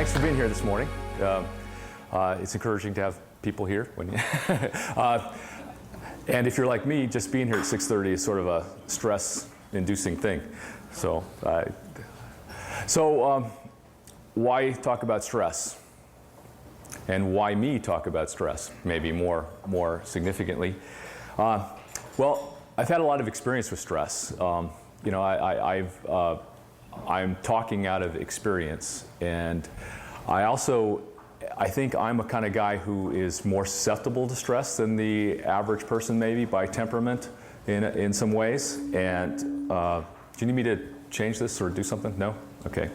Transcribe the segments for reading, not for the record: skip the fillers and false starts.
Thanks for being here this morning. It's encouraging to have people here. And if you're like me, just being here at 6:30 is sort of a stress-inducing thing. So why talk about stress? And why me talk about stress, maybe more significantly? Well, I've had a lot of experience with stress. I'm talking out of experience, and I think I'm a kind of guy who is more susceptible to stress than the average person, maybe by temperament in some ways. And do you need me to change this or do something? No? Okay.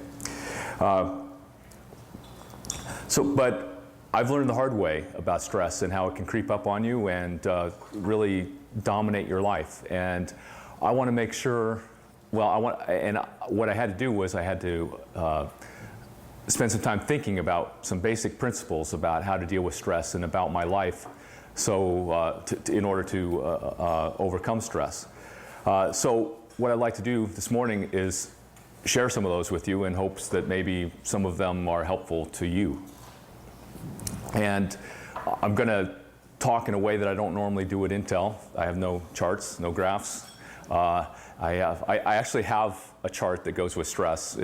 But I've learned the hard way about stress and how it can creep up on you and really dominate your life. And I want to make sure. And what I had to do was I had to spend some time thinking about some basic principles about how to deal with stress and about my life, in order to overcome stress. So what I'd like to do this morning is share some of those with you in hopes that maybe some of them are helpful to you. And I'm going to talk in a way that I don't normally do at Intel. I have no charts, no graphs. I actually have a chart that goes with stress,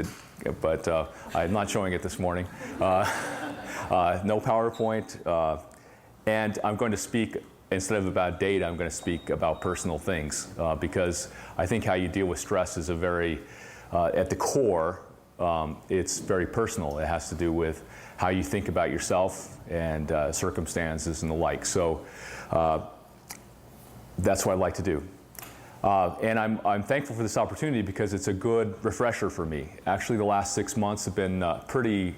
but I'm not showing it this morning. No PowerPoint. And I'm going to speak, instead of about data, I'm going to speak about personal things, because I think how you deal with stress is at the core, it's very personal. It has to do with how you think about yourself and circumstances and the like. So that's what I'd like to do. And I'm thankful for this opportunity because it's a good refresher for me. Actually, the last 6 months have been pretty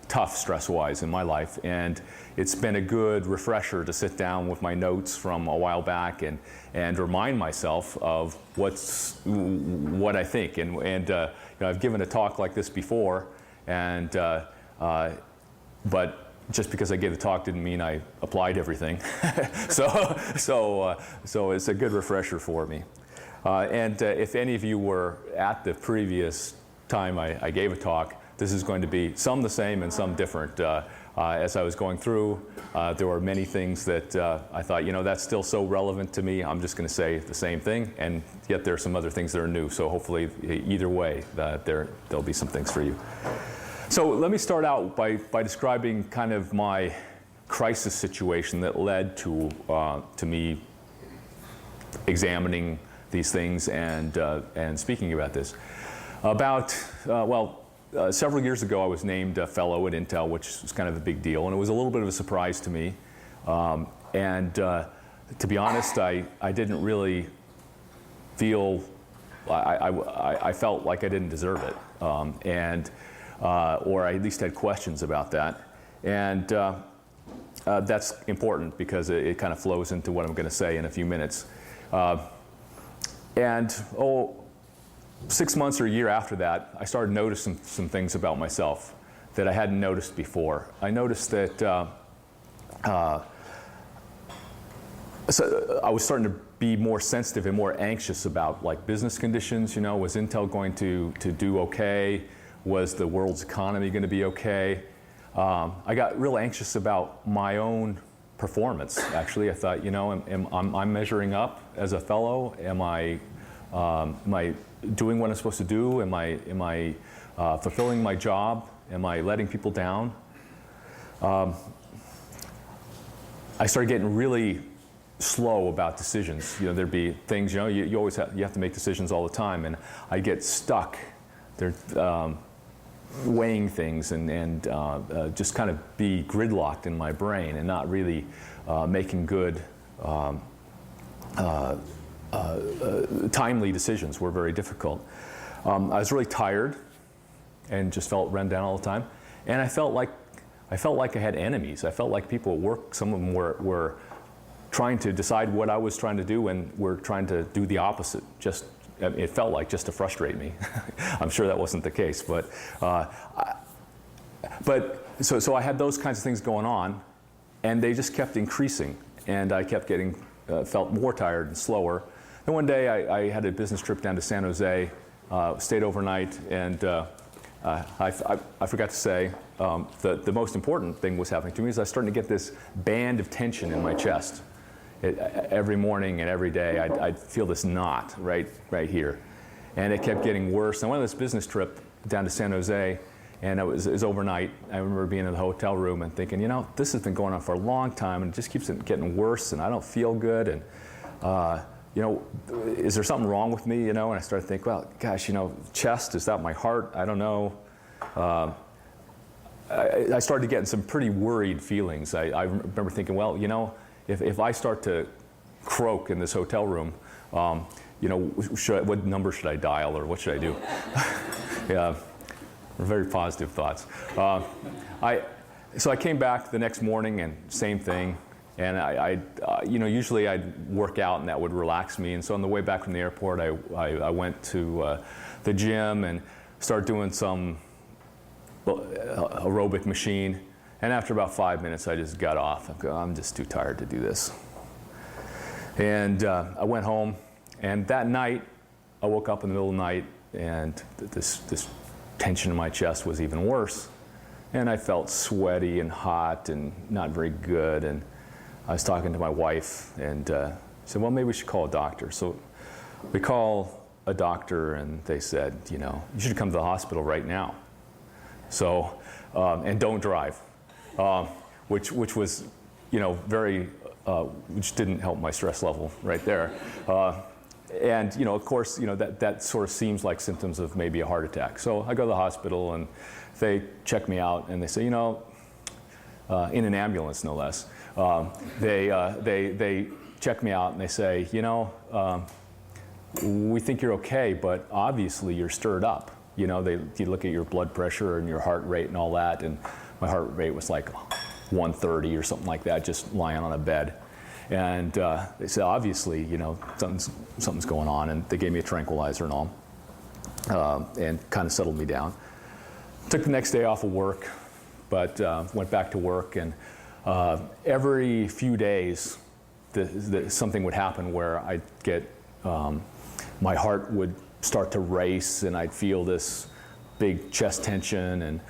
tough stress-wise in my life, and it's been a good refresher to sit down with my notes from a while back and remind myself of what I think. And I've given a talk like this before, but just because I gave the talk didn't mean I applied everything. So it's a good refresher for me. And if any of you were at the previous time I gave a talk, this is going to be some the same and some different. As I was going through, there were many things that I thought, that's still so relevant to me, I'm just going to say the same thing, and yet there are some other things that are new. So hopefully, either way, there'll be some things for you. So let me start out by describing kind of my crisis situation that led to me examining these things and speaking about this. Several years ago, I was named a fellow at Intel, which was kind of a big deal, and it was a little bit of a surprise to me. To be honest, I didn't really feel. I felt like I didn't deserve it, or I at least had questions about that, and that's important because it kind of flows into what I'm going to say in a few minutes. 6 months or a year after that, I started noticing some things about myself that I hadn't noticed before. I noticed that so I was starting to be more sensitive and more anxious about business conditions. Was Intel going to do okay? Was the world's economy going to be okay? I got real anxious about my own performance. Actually, I thought, am I measuring up as a fellow? Am I doing what I'm supposed to do? Am I fulfilling my job? Am I letting people down? I started getting really slow about decisions. There'd be things. You always have to make decisions all the time, and I get stuck. They're weighing things and just kind of be gridlocked in my brain and not really making good. Timely decisions were very difficult. I was really tired and just felt run down all the time. And I felt like I had enemies. I felt like people at work, some of them were trying to decide what I was trying to do and were trying to do the opposite. It felt like just to frustrate me. I'm sure that wasn't the case, so I had those kinds of things going on, and they just kept increasing, and I kept felt more tired and slower. And one day I had a business trip down to San Jose, stayed overnight, and I forgot to say, the most important thing was happening to me is I was starting to get this band of tension in my chest. Every morning and every day, I'd feel this knot right here. And it kept getting worse. And I went on this business trip down to San Jose, and it was overnight. I remember being in the hotel room and thinking, this has been going on for a long time, and it just keeps getting worse, and I don't feel good. And is there something wrong with me? And I started to think, well, gosh, chest, is that my heart? I don't know. I started getting some pretty worried feelings. I remember thinking, well, if I start to croak in this hotel room, what number should I dial, or what should I do? Yeah, very positive thoughts. So I came back the next morning, and same thing. And usually I'd work out, and that would relax me. And so on the way back from the airport, I went to the gym and started doing some aerobic machine. And after about 5 minutes, I just got off. I'm just too tired to do this. And I went home, and that night, I woke up in the middle of the night, and this tension in my chest was even worse. And I felt sweaty and hot and not very good. And I was talking to my wife, and said, well, maybe we should call a doctor. So we call a doctor, and they said, you should come to the hospital right now. So, and don't drive. Which was, very, which didn't help my stress level right there. And, of course, that sort of seems like symptoms of maybe a heart attack. So I go to the hospital, and they check me out, and they say, in an ambulance, no less, they check me out, and they say, we think you're okay, but obviously you're stirred up. You look at your blood pressure and your heart rate and all that, and my heart rate was like 130 or something like that, just lying on a bed. And they said, obviously, something's going on, and they gave me a tranquilizer and all, and kind of settled me down. Took the next day off of work, but went back to work, and every few days, something would happen where I'd get, my heart would start to race, and I'd feel this big chest tension, and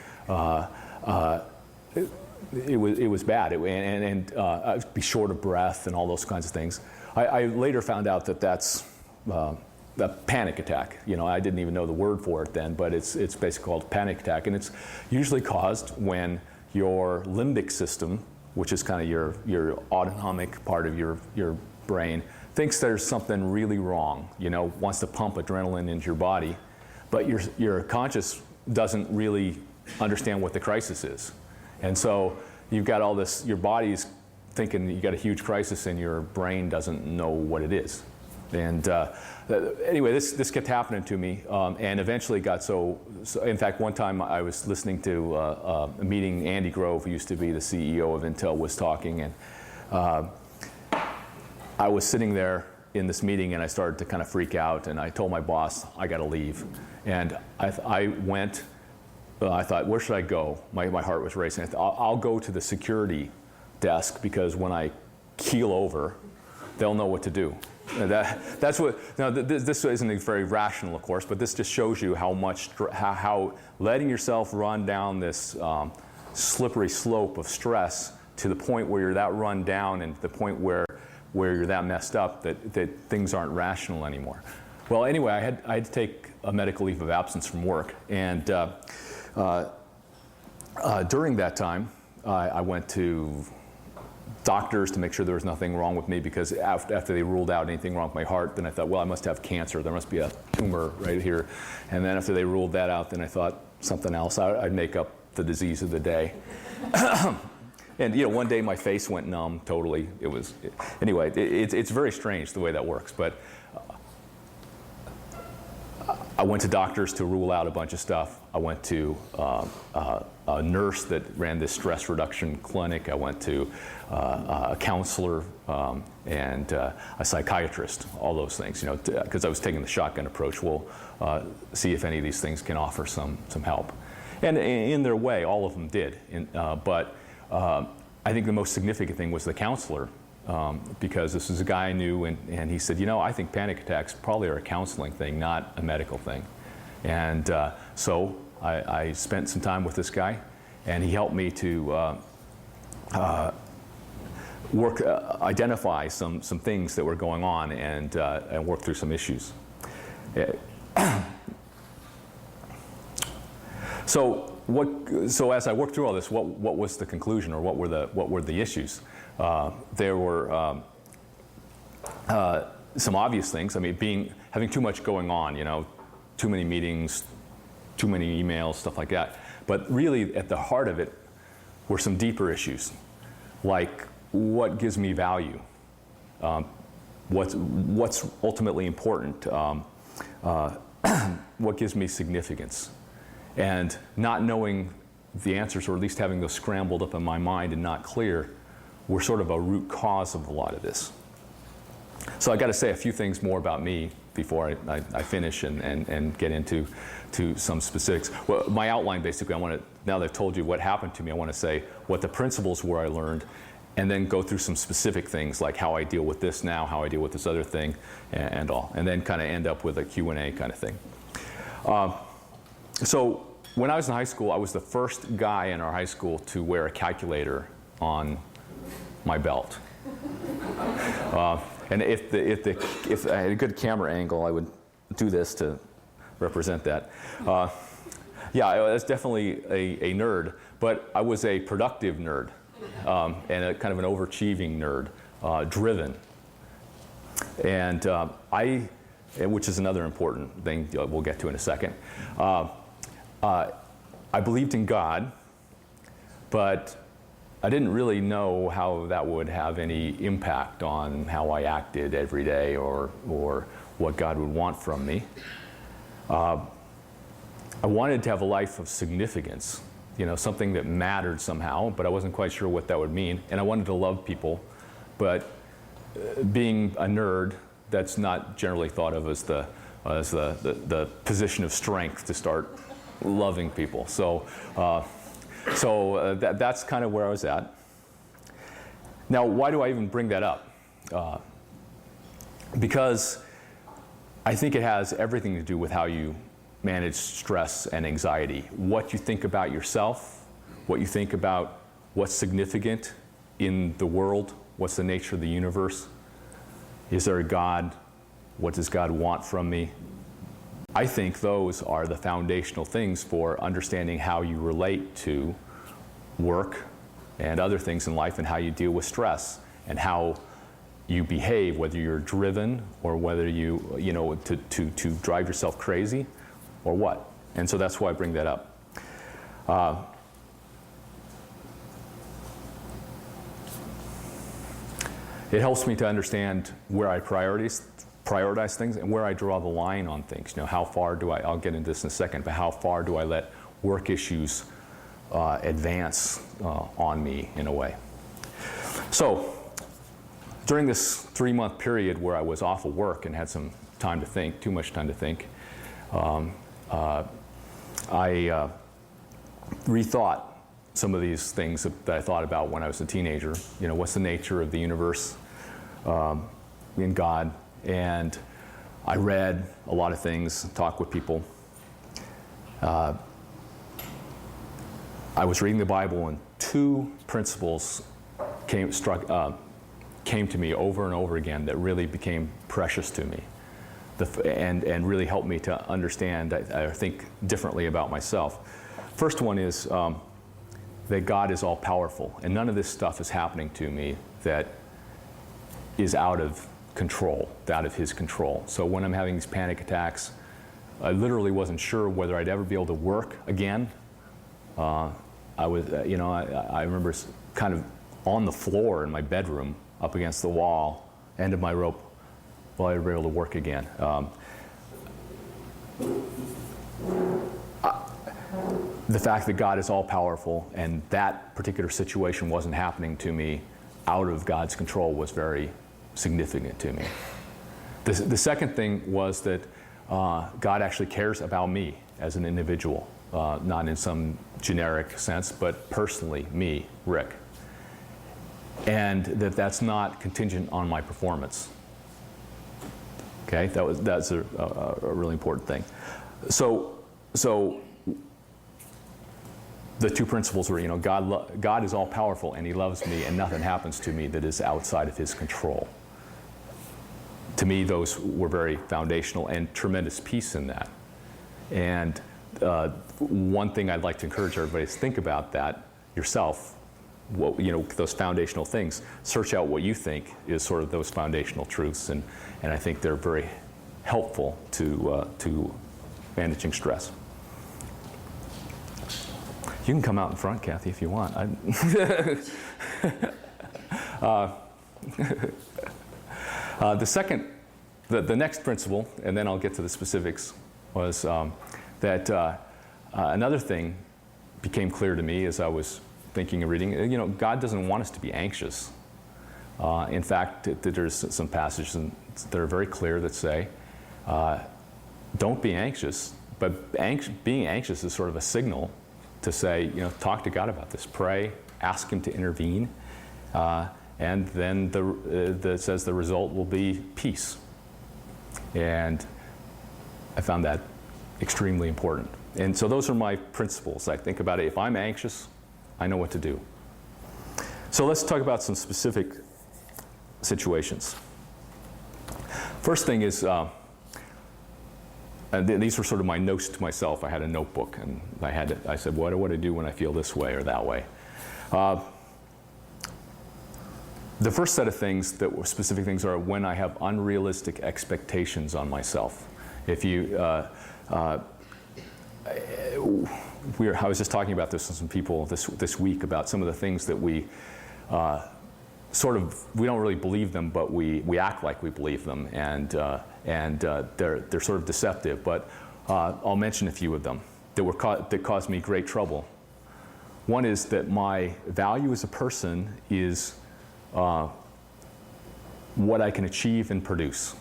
it was bad, and I'd be short of breath and all those kinds of things. I later found out that that's a panic attack. I didn't even know the word for it then, but it's basically called panic attack, and it's usually caused when your limbic system, which is kind of your autonomic part of your brain, thinks there's something really wrong, wants to pump adrenaline into your body, but your conscious doesn't really understand what the crisis is. And so you've got all this, your body's thinking you got a huge crisis, and your brain doesn't know what it is. And anyway, this kept happening to me, and eventually got so. In fact, one time I was listening to a meeting. Andy Grove, who used to be the CEO of Intel, was talking, and I was sitting there in this meeting, and I started to kind of freak out, and I told my boss, I got to leave. And I went. I thought, where should I go? My heart was racing. I thought, I'll go to the security desk, because when I keel over, they'll know what to do. That's what. Now, this isn't very rational, of course, but this just shows you how letting yourself run down this slippery slope of stress to the point where you're that run down, and the point where you're that messed up that things aren't rational anymore. Well, anyway, I had to take a medical leave of absence from work, and during that time, I went to doctors to make sure there was nothing wrong with me, because after they ruled out anything wrong with my heart, then I thought, well, I must have cancer. There must be a tumor right here. And then after they ruled that out, then I thought something else. I'd make up the disease of the day. And one day my face went numb totally. Anyway, it's very strange the way that works. But I went to doctors to rule out a bunch of stuff. I went to a nurse that ran this stress reduction clinic. I went to a counselor and a psychiatrist, all those things, because I was taking the shotgun approach. We'll see if any of these things can offer some help. And in their way, all of them did. But I think the most significant thing was the counselor, because this is a guy I knew, and he said, I think panic attacks probably are a counseling thing, not a medical thing. And so I spent some time with this guy, and he helped me to identify some things that were going on and work through some issues. So as I worked through all this, what was the conclusion, or what were the issues? There were some obvious things. I mean, having too much going on, too many meetings, too many emails, stuff like that. But really, at the heart of it were some deeper issues, like what gives me value, what's ultimately important, what gives me significance, and not knowing the answers, or at least having those scrambled up in my mind and not clear, were sort of a root cause of a lot of this. So I got to say a few things more about me before I finish and get into some specifics. Well, my outline, basically, now that I've told you what happened to me, I want to say what the principles were I learned, and then go through some specific things like how I deal with this now, how I deal with this other thing, and all. And then kind of end up with a Q&A kind of thing. So when I was in high school, I was the first guy in our high school to wear a calculator on my belt. And if I had a good camera angle, I would do this to represent that. Yeah, I was definitely a nerd, but I was a productive nerd, and a kind of an overachieving nerd, driven. And which is another important thing we'll get to in a second. I believed in God, but I didn't really know how that would have any impact on how I acted every day, or what God would want from me. I wanted to have a life of significance, something that mattered somehow, but I wasn't quite sure what that would mean. And I wanted to love people, but being a nerd, that's not generally thought of as the position of strength to start loving people. So that's kind of where I was at. Now, why do I even bring that up? Because I think it has everything to do with how you manage stress and anxiety. What you think about yourself, what you think about what's significant in the world, what's the nature of the universe. Is there a God? What does God want from me? I think those are the foundational things for understanding how you relate to work and other things in life, and how you deal with stress, and how you behave, whether you're driven or whether to drive yourself crazy or what. And so that's why I bring that up. It helps me to understand where I prioritize things and where I draw the line on things. How far do I'll get into this in a second, but how far do I let work issues advance on me in a way? So during this 3-month period where I was off of work and had some time to think, too much time to think, I rethought some of these things that I thought about when I was a teenager. What's the nature of the universe, in God? And I read a lot of things, talked with people. I was reading the Bible, and 2 principles came to me over and over again that really became precious to me, and really helped me to understand, I think differently about myself. First one is that God is all powerful, and none of this stuff is happening to me that is out of control, out of His control. So when I'm having these panic attacks, I literally wasn't sure whether I'd ever be able to work again. I remember kind of on the floor in my bedroom, up against the wall, end of my rope, will I ever be able to work again? The fact that God is all powerful and that particular situation wasn't happening to me out of God's control was very significant to me. The second thing was that God actually cares about me as an individual, not in some generic sense, but personally, me, Rick. And that's not contingent on my performance. Okay, that's a really important thing. So the two principles were, God is all powerful and he loves me and nothing happens to me that is outside of his control. To me, those were very foundational and tremendous peace in that. And one thing I'd like to encourage everybody is think about that yourself. Those foundational things. Search out what you think is sort of those foundational truths, and I think they're very helpful to managing stress. You can come out in front, Cathy, if you want. The next principle, and then I'll get to the specifics, was that another thing became clear to me as I was thinking and reading. God doesn't want us to be anxious. In fact, there's some passages that are very clear that say, don't be anxious. But being anxious is sort of a signal to say, talk to God about this. Pray, ask him to intervene. And then it says the result will be peace. And I found that extremely important. And so those are my principles. I think about it. If I'm anxious, I know what to do. So let's talk about some specific situations. First thing is, and these were sort of my notes to myself. I had a notebook, and I said, what do I do when I feel this way or that way? The first set of things that were specific things are when I have unrealistic expectations on myself. If you, I was just talking about this with some people this week about some of the things that we we don't really believe them, but we act like we believe them, and they're sort of deceptive. But I'll mention a few of them that caused me great trouble. One is that my value as a person is what I can achieve and produce.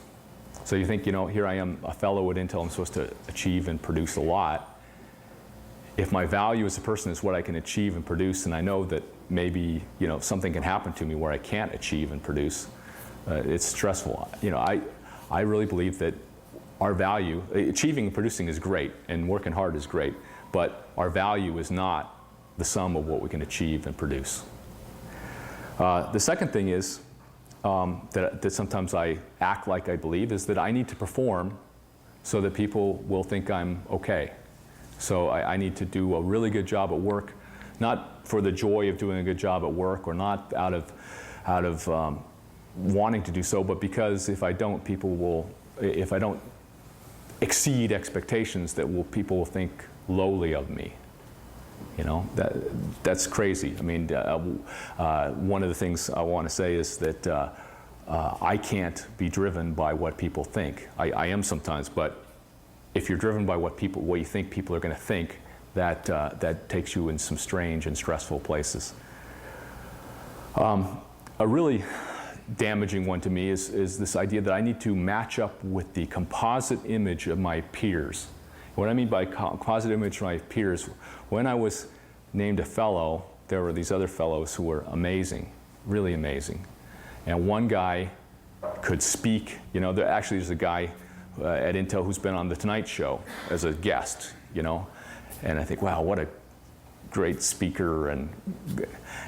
So you think, here I am, a fellow at Intel, I'm supposed to achieve and produce a lot. If my value as a person is what I can achieve and produce, and I know that maybe something can happen to me where I can't achieve and produce, it's stressful. I really believe that our value, achieving and producing is great, and working hard is great, but our value is not the sum of what we can achieve and produce. The second thing is that sometimes I act like I believe is that I need to perform so that people will think I'm okay. So I need to do a really good job at work, not for the joy of doing a good job at work, or not out of wanting to do so, but because if I don't, if I don't exceed expectations, people will think lowly of me. That's crazy. I mean, one of the things I want to say is that I can't be driven by what people think. I am sometimes, but if you're driven by what you think people are going to think, that takes you in some strange and stressful places. A really damaging one to me is this idea that I need to match up with the composite image of my peers. What I mean by composite image of my peers, when I was named a fellow, there were these other fellows who were amazing, really amazing. And one guy could speak, there's a guy at Intel who's been on The Tonight Show as a guest, and I think, wow, what a great speaker. And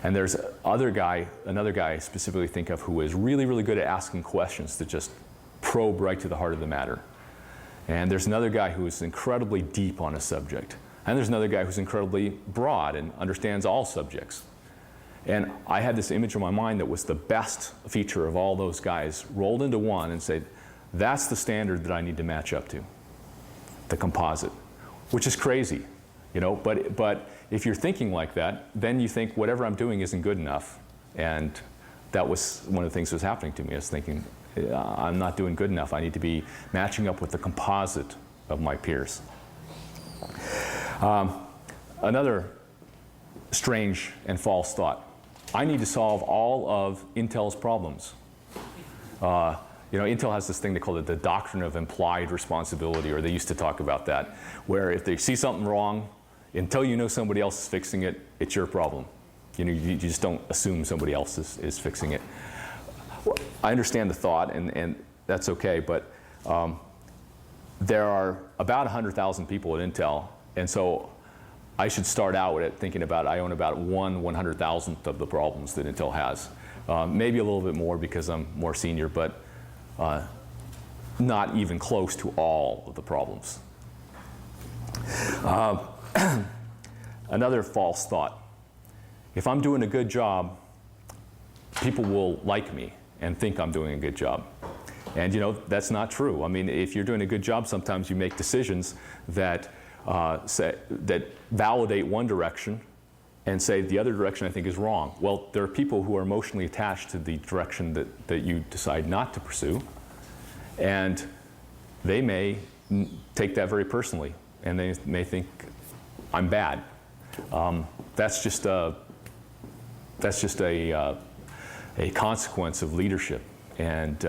there's another guy I specifically think of who is really, really good at asking questions that just probe right to the heart of the matter. And there's another guy who is incredibly deep on a subject. And there's another guy who's incredibly broad and understands all subjects. And I had this image in my mind that was the best feature of all those guys rolled into one and said, that's the standard that I need to match up to, the composite, which is crazy, but if you're thinking like that, then you think whatever I'm doing isn't good enough. And that was one of the things that was happening to me. I was thinking, I'm not doing good enough. I need to be matching up with the composite of my peers. Another strange and false thought. I need to solve all of Intel's problems. Intel has this thing they call it the doctrine of implied responsibility, or they used to talk about that, where if they see something wrong, until you know somebody else is fixing it, it's your problem. You just don't assume somebody else is fixing it. Well, I understand the thought, and that's okay, but there are about 100,000 people at Intel, and so I should start out at thinking about I own about 1/100,000th of the problems that Intel has. Maybe a little bit more because I'm more senior, but not even close to all of the problems. Another false thought. If I'm doing a good job, people will like me and think I'm doing a good job. And that's not true. I mean, if you're doing a good job, sometimes you make decisions that that validate one direction and say the other direction I think is wrong. Well, there are people who are emotionally attached to the direction that you decide not to pursue, and they may take that very personally, and they may think I'm bad. That's just a consequence of leadership, and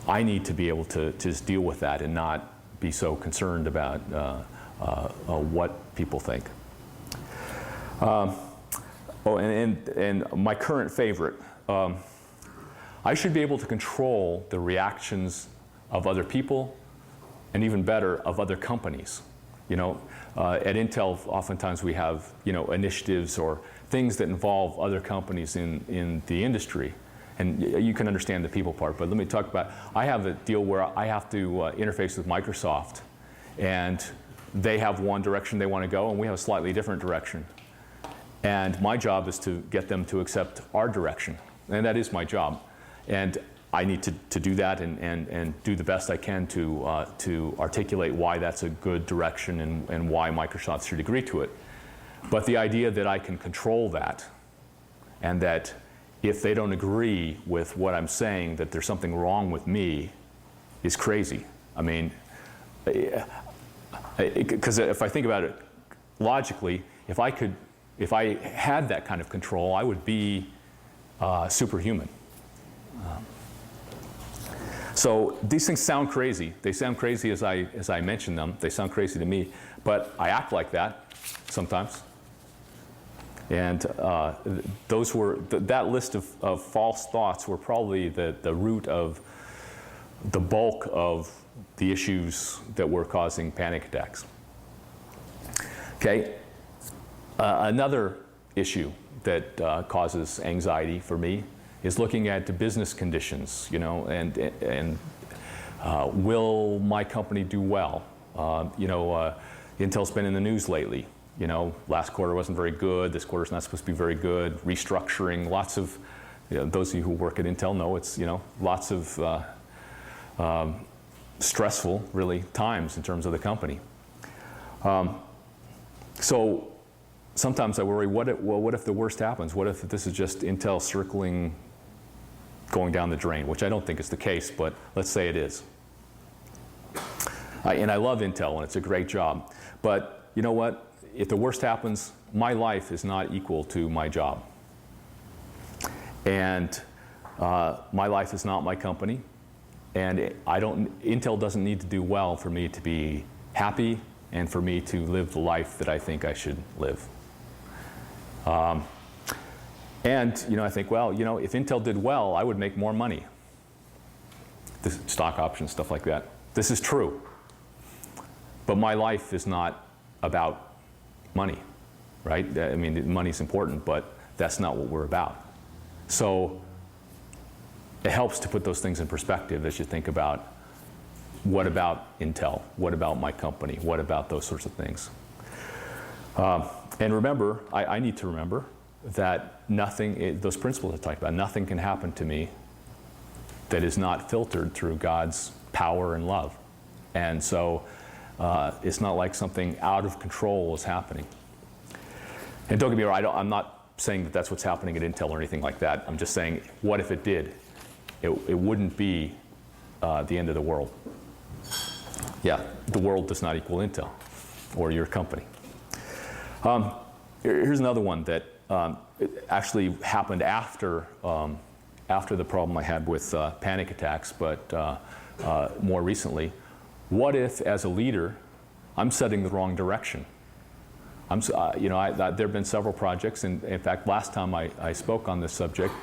I need to be able to just deal with that and not be so concerned about what people think. And my current favorite, I should be able to control the reactions of other people, and even better, of other companies. At Intel, oftentimes we have initiatives or things that involve other companies in the industry. And you can understand the people part, but let me talk about, I have a deal where I have to interface with Microsoft, and they have one direction they want to go, and we have a slightly different direction. And my job is to get them to accept our direction, and that is my job. And I need to do that and do the best I can to articulate why that's a good direction and why Microsoft should agree to it. But the idea that I can control that, and that if they don't agree with what I'm saying, that there's something wrong with me, is crazy. I mean, because if I think about it logically, if I had that kind of control, I would be superhuman. So these things sound crazy. They sound crazy as I mention them. They sound crazy to me, but I act like that sometimes. And that list of false thoughts were probably the root of the bulk of the issues that were causing panic attacks. Okay, another issue that causes anxiety for me is looking at the business conditions, and will my company do well? Intel's been in the news lately. Last quarter wasn't very good. This quarter's not supposed to be very good. Restructuring, lots of, those of you who work at Intel know it's, lots of stressful, really, times in terms of the company. So sometimes I worry, what if the worst happens? What if this is just Intel circling, going down the drain, which I don't think is the case, but let's say it is. And I love Intel, and it's a great job. But you know what? If the worst happens, my life is not equal to my job. And my life is not my company. And Intel doesn't need to do well for me to be happy and for me to live the life that I think I should live. And I think, well, if Intel did well, I would make more money. This, stock options, stuff like that. This is true. But my life is not about money, right? I mean, money's important, but that's not what we're about. So it helps to put those things in perspective as you think about, what about Intel? What about my company? What about those sorts of things? And remember, I need to remember that nothing, those principles I talked about, nothing can happen to me that is not filtered through God's power and love. And so it's not like something out of control is happening. And don't get me wrong, I'm not saying that that's what's happening at Intel or anything like that. I'm just saying, what if it did? It wouldn't be the end of the world. Yeah, the world does not equal Intel or your company. Here's another one that it actually happened after the problem I had with panic attacks, but more recently. What if, as a leader, I'm setting the wrong direction? There have been several projects, and in fact, last time I spoke on this subject,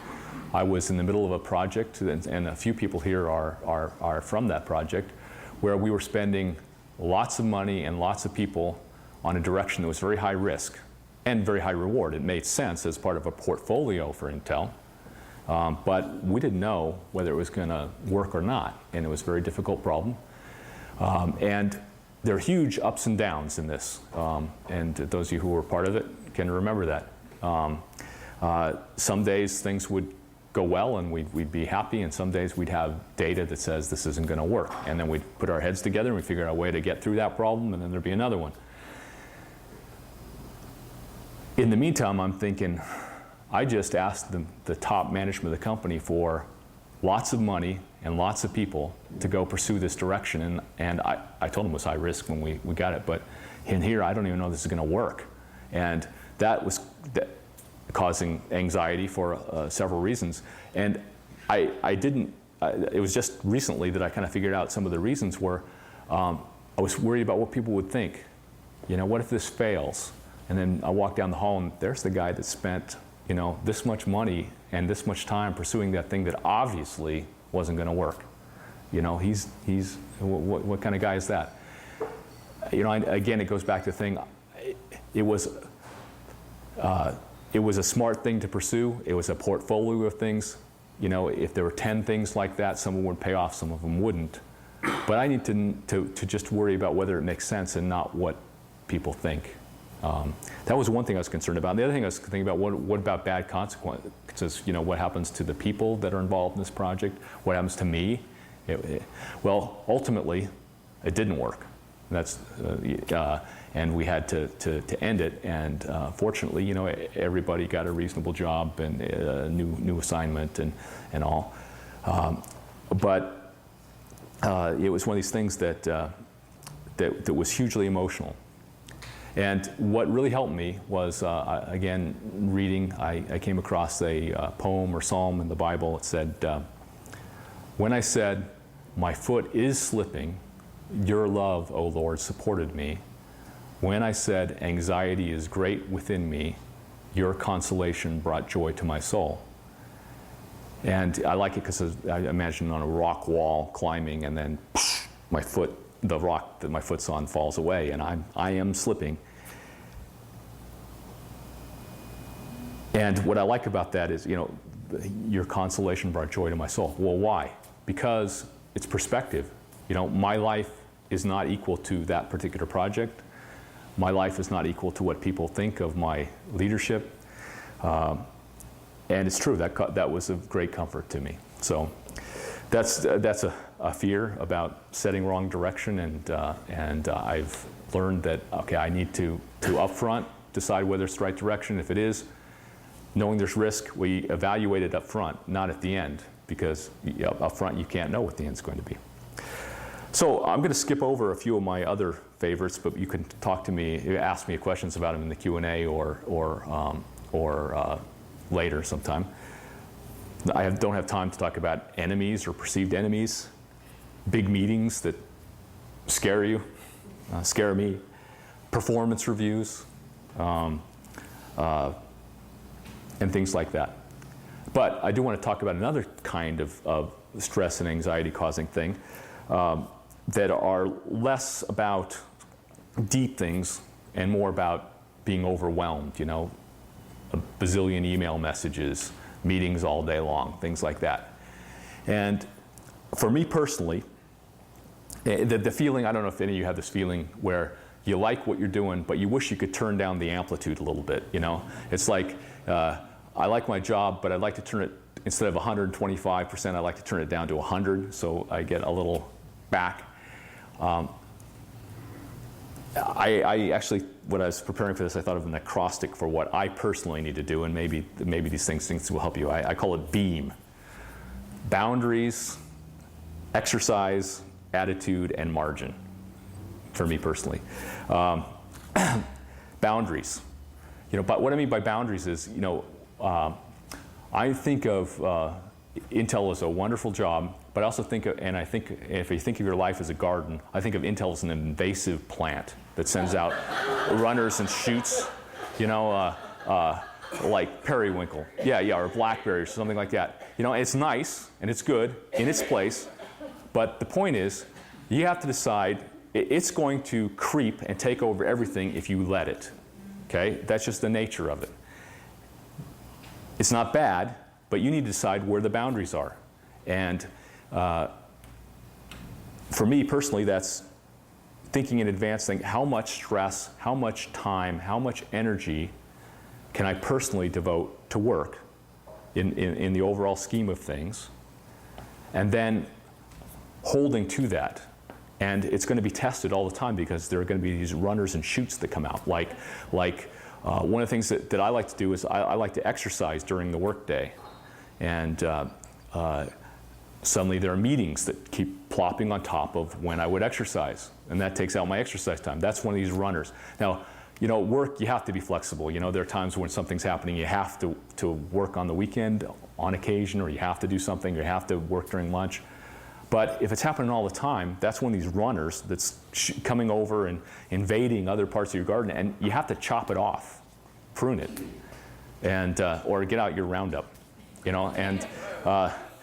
I was in the middle of a project, and a few people here are from that project, where we were spending lots of money and lots of people on a direction that was very high risk and very high reward. It made sense as part of a portfolio for Intel, but we didn't know whether it was going to work or not, and it was a very difficult problem. And there are huge ups and downs in this, and those of you who were part of it can remember that. Some days things would go well and we'd be happy, and some days we'd have data that says this isn't going to work. And then we'd put our heads together and we'd figure out a way to get through that problem, and then there'd be another one. In the meantime, I'm thinking, I just asked the top management of the company for lots of money and lots of people to go pursue this direction. And I told them it was high risk when we got it, but in here, I don't even know this is going to work. And that was causing anxiety for several reasons. And it was just recently that I kind of figured out some of the reasons were, I was worried about what people would think. You know, what if this fails? And then I walk down the hall and there's the guy that spent, you know, this much money and this much time pursuing that thing that obviously wasn't going to work. You know, what kind of guy is that? You know, again, it goes back to the thing. It was a smart thing to pursue. It was a portfolio of things. You know, if there were 10 things like that, some of them would pay off, some of them wouldn't. But I need to just worry about whether it makes sense and not what people think. That was one thing I was concerned about. And the other thing I was thinking about, what about bad consequences? You know, what happens to the people that are involved in this project? What happens to me? Well, ultimately, it didn't work. And we had to end it. And fortunately, you know, everybody got a reasonable job and a new assignment and all. But it was one of these things that was hugely emotional. And what really helped me was, again, reading. I came across a poem or psalm in the Bible. It said, when I said, my foot is slipping, your love, O Lord, supported me. When I said, anxiety is great within me, your consolation brought joy to my soul. And I like it because I imagine on a rock wall climbing, and then my foot, the rock that my foot's on, falls away, and I am slipping. And what I like about that is, you know, your consolation brought joy to my soul. Well, why? Because it's perspective. You know, my life is not equal to that particular project. My life is not equal to what people think of my leadership. And it's true, that was a great comfort to me. So that's a fear about setting wrong direction, and I've learned that, okay, I need to upfront decide whether it's the right direction. If it is, knowing there's risk, we evaluate it up front, not at the end, because up front you can't know what the end's going to be. So I'm going to skip over a few of my other favorites, but you can talk to me, ask me questions about them in the Q&A or later sometime. I don't have time to talk about enemies or perceived enemies, big meetings that scare you, scare me, performance reviews, and things like that. But I do want to talk about another kind of stress and anxiety causing thing that are less about deep things and more about being overwhelmed, you know, a bazillion email messages, meetings all day long, things like that. And for me personally, the feeling, I don't know if any of you have this feeling where you like what you're doing, but you wish you could turn down the amplitude a little bit, you know? It's like, I like my job, but I'd like to turn it, instead of 125%, I'd like to turn it down to 100, so I get a little back. I actually, when I was preparing for this, I thought of an acrostic for what I personally need to do, and maybe these things will help you. I call it BeamE. Boundaries, exercise, attitude, and margin, for me personally. Boundaries. You know, but what I mean by boundaries is, you know, I think of Intel as a wonderful job, but I also think of, and I think if you think of your life as a garden, I think of Intel as an invasive plant that sends out runners and shoots, you know, like periwinkle, or blackberries or something like that. You know, it's nice and it's good in its place, but the point is, you have to decide it's going to creep and take over everything if you let it. Okay, that's just the nature of it. It's not bad, but you need to decide where the boundaries are. And for me personally, that's thinking in advance, think how much stress, how much time, how much energy can I personally devote to work in the overall scheme of things, and then holding to that. And it's going to be tested all the time because there are going to be these runners and shoots that come out. Like one of the things that I like to do is I like to exercise during the workday. And suddenly there are meetings that keep plopping on top of when I would exercise. And that takes out my exercise time. That's one of these runners. Now, you know, work, you have to be flexible. You know, there are times when something's happening, you have to work on the weekend on occasion, or you have to do something, you have to work during lunch. But if it's happening all the time, that's one of these runners that's coming over and invading other parts of your garden, and you have to chop it off, prune it, and or get out your Roundup, you know. And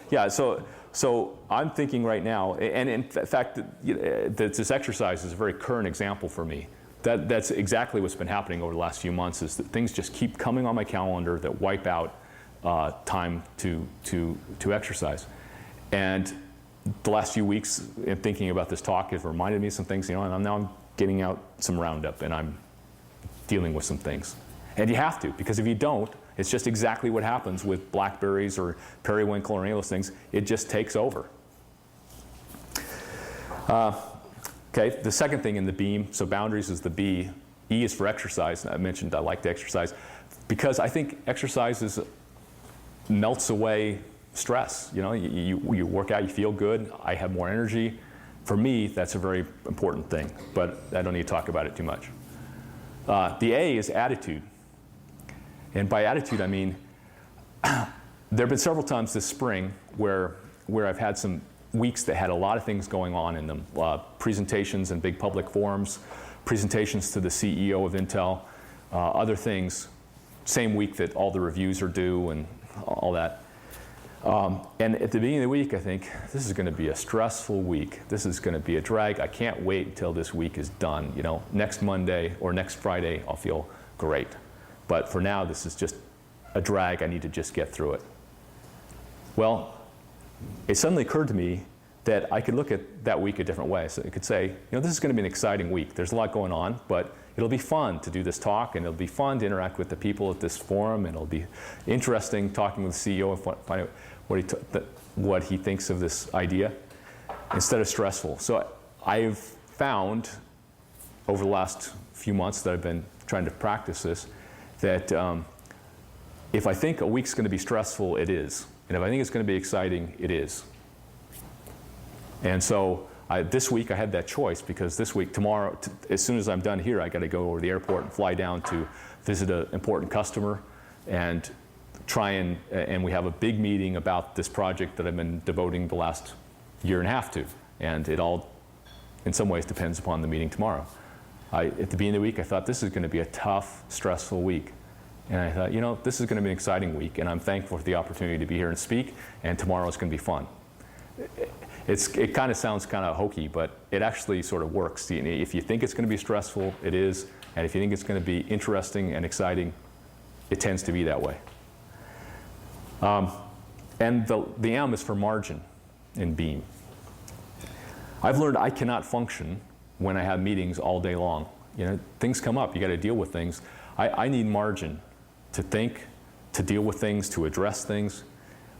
yeah, so I'm thinking right now, and in fact, that this exercise is a very current example for me. That's exactly what's been happening over the last few months, is that things just keep coming on my calendar that wipe out time to exercise. And the last few weeks in thinking about this talk have reminded me of some things, you know, and now I'm getting out some Roundup and I'm dealing with some things. And you have to, because if you don't, it's just exactly what happens with blackberries or periwinkle or any of those things. It just takes over. Okay, the second thing in the BiiN, so boundaries is the B. E is for exercise. I mentioned I like to exercise because I think exercise melts away stress. You know, you work out, you feel good, I have more energy. For me, that's a very important thing, but I don't need to talk about it too much. The A is attitude. And by attitude, I mean, there have been several times this spring where I've had some weeks that had a lot of things going on in them. Presentations and big public forums, presentations to the CEO of Intel, other things, same week that all the reviews are due and all that. And at the beginning of the week, I think, this is going to be a stressful week. This is going to be a drag. I can't wait until this week is done. You know, next Monday or next Friday, I'll feel great. But for now, this is just a drag. I need to just get through it. Well, it suddenly occurred to me that I could look at that week a different way. So I could say, you know, this is going to be an exciting week. There's a lot going on, but it'll be fun to do this talk, and it'll be fun to interact with the people at this forum, and it'll be interesting talking with the CEO and find out what he thinks of this idea, instead of stressful. So I've found over the last few months that I've been trying to practice this, that if I think a week's going to be stressful, it is. And if I think it's going to be exciting, it is. And so this week I had that choice, because this week, tomorrow, as soon as I'm done here, I got to go over to the airport and fly down to visit an important customer and try and we have a big meeting about this project that I've been devoting the last year and a half to. And it all, in some ways, depends upon the meeting tomorrow. At the beginning of the week, I thought this is going to be a tough, stressful week. And I thought, you know, this is going to be an exciting week, and I'm thankful for the opportunity to be here and speak, and tomorrow is going to be fun. It kind of sounds kind of hokey, but it actually sort of works. If you think it's going to be stressful, it is. And if you think it's going to be interesting and exciting, it tends to be that way. And the M is for margin in BiiN. I've learned I cannot function when I have meetings all day long. You know, things come up, you got to deal with things. I need margin to think, to deal with things, to address things.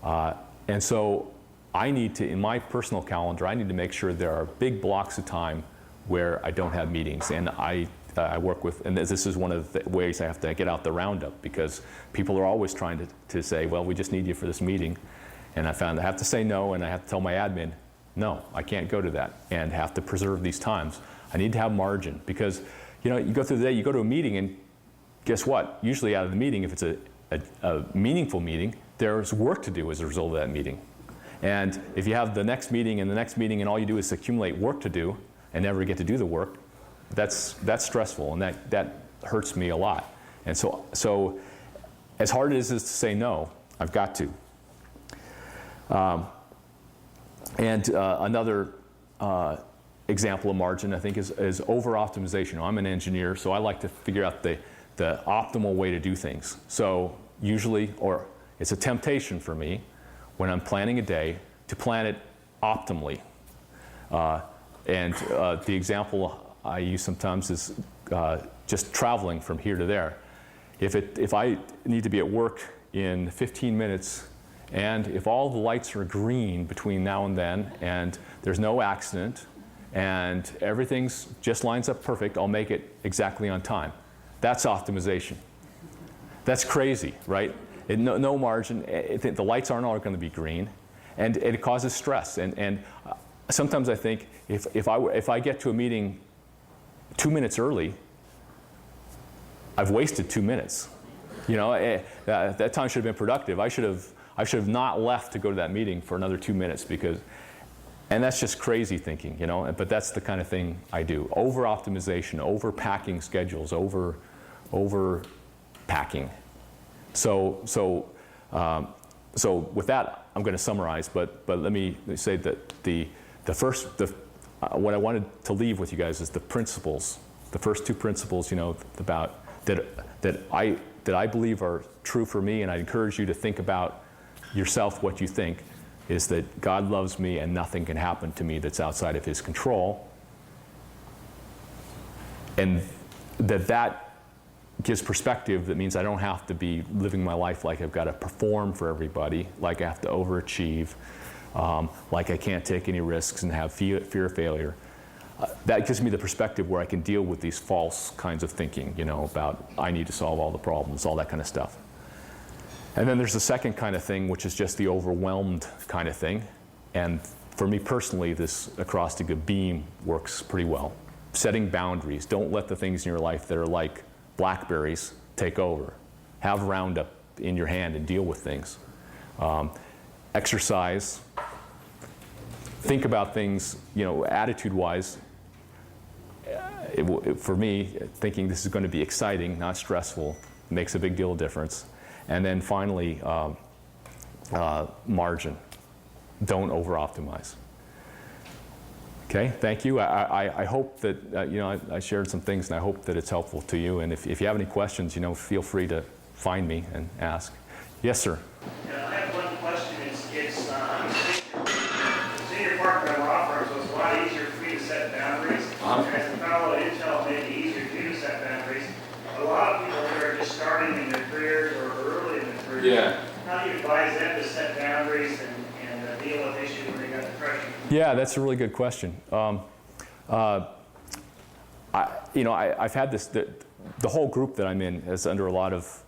And so I need to, in my personal calendar, I need to make sure there are big blocks of time where I don't have meetings. And I work with, and this is one of the ways I have to get out the Roundup, because people are always trying to say, well, we just need you for this meeting. And I found I have to say no, and I have to tell my admin, no, I can't go to that, and have to preserve these times. I need to have margin, because you know, you go through the day, you go to a meeting, and guess what? Usually out of the meeting, if it's a meaningful meeting, there's work to do as a result of that meeting. And if you have the next meeting and the next meeting, and all you do is accumulate work to do and never get to do the work, that's stressful, and that hurts me a lot. And so as hard as it is to say no, I've got to. Another example of margin, I think, is over-optimization. I'm an engineer, so I like to figure out the optimal way to do things. So usually, or it's a temptation for me, when I'm planning a day, to plan it optimally. The example I use sometimes is just traveling from here to there. If I need to be at work in 15 minutes, and if all the lights are green between now and then, and there's no accident, and everything's just lines up perfect, I'll make it exactly on time. That's optimization. That's crazy, right? No margin. The lights aren't all going to be green, and it causes stress. And sometimes I think if I get to a meeting 2 minutes early, I've wasted 2 minutes. You know, that time should have been productive. I should have not left to go to that meeting for another 2 minutes and that's just crazy thinking, you know. But that's the kind of thing I do. Over optimization, over packing schedules, over packing. So with that, I'm going to summarize. But let me say that what I wanted to leave with you guys is the principles. The first two principles, you know, about that I believe are true for me, and I encourage you to think about yourself what you think, is that God loves me and nothing can happen to me that's outside of his control. And that gives perspective. That means I don't have to be living my life like I've got to perform for everybody, like I have to overachieve, like I can't take any risks and have fear of failure. That gives me the perspective where I can deal with these false kinds of thinking, you know, about I need to solve all the problems, all that kind of stuff. And then there's the second kind of thing, which is just the overwhelmed kind of thing. And for me personally, this acrostic of BiiN works pretty well. Setting boundaries. Don't let the things in your life that are like blackberries take over. Have Roundup in your hand and deal with things. Exercise. Think about things, you know, attitude-wise. For me, thinking this is going to be exciting, not stressful, makes a big deal of difference. And then finally, margin. Don't over-optimize. Okay, thank you. I hope that, you know, I shared some things, and I hope that it's helpful to you. And if you have any questions, you know, feel free to find me and ask. Yes, sir? Yeah, I have one question. It's senior partner in law firms, so it's a lot easier for me to set boundaries. As a fellow at Intel, it may be easier for you to set boundaries. A lot of people that are just starting in their careers or early in their careers, Yeah. How do you advise them to set boundaries and deal with issues when they got the pressure? Yeah, that's a really good question. I've had this, the whole group that I'm in is under a lot of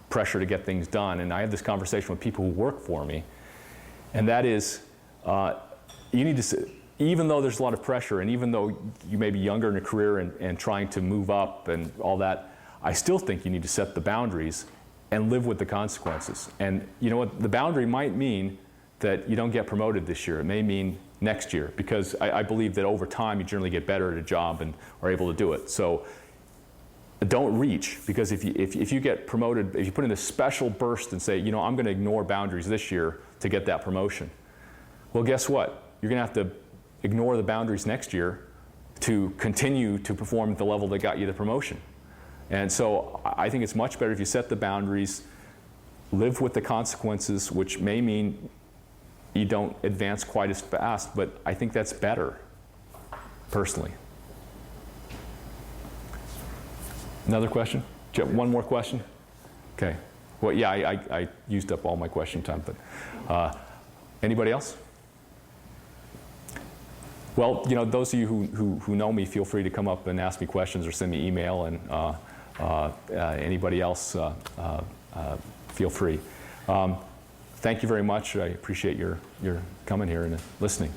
pressure to get things done, and I have this conversation with people who work for me, and that is, you need to, even though there's a lot of pressure, and even though you may be younger in a career and trying to move up and all that, I still think you need to set the boundaries and live with the consequences. And you know what, the boundary might mean that you don't get promoted this year. It may mean next year, because I believe that over time you generally get better at a job and are able to do it. So don't reach, because if you get promoted, if you put in this special burst and say, you know, I'm going to ignore boundaries this year to get that promotion, well, guess what? You're going to have to ignore the boundaries next year to continue to perform at the level that got you the promotion. And so I think it's much better if you set the boundaries, live with the consequences, which may mean you don't advance quite as fast, but I think that's better, personally. Another question? Do you have one more question? Okay. Well, yeah, I used up all my question time, but anybody else? Well, you know, those of you who know me, feel free to come up and ask me questions or send me email, and anybody else, feel free. Thank you very much. I appreciate your coming here and listening.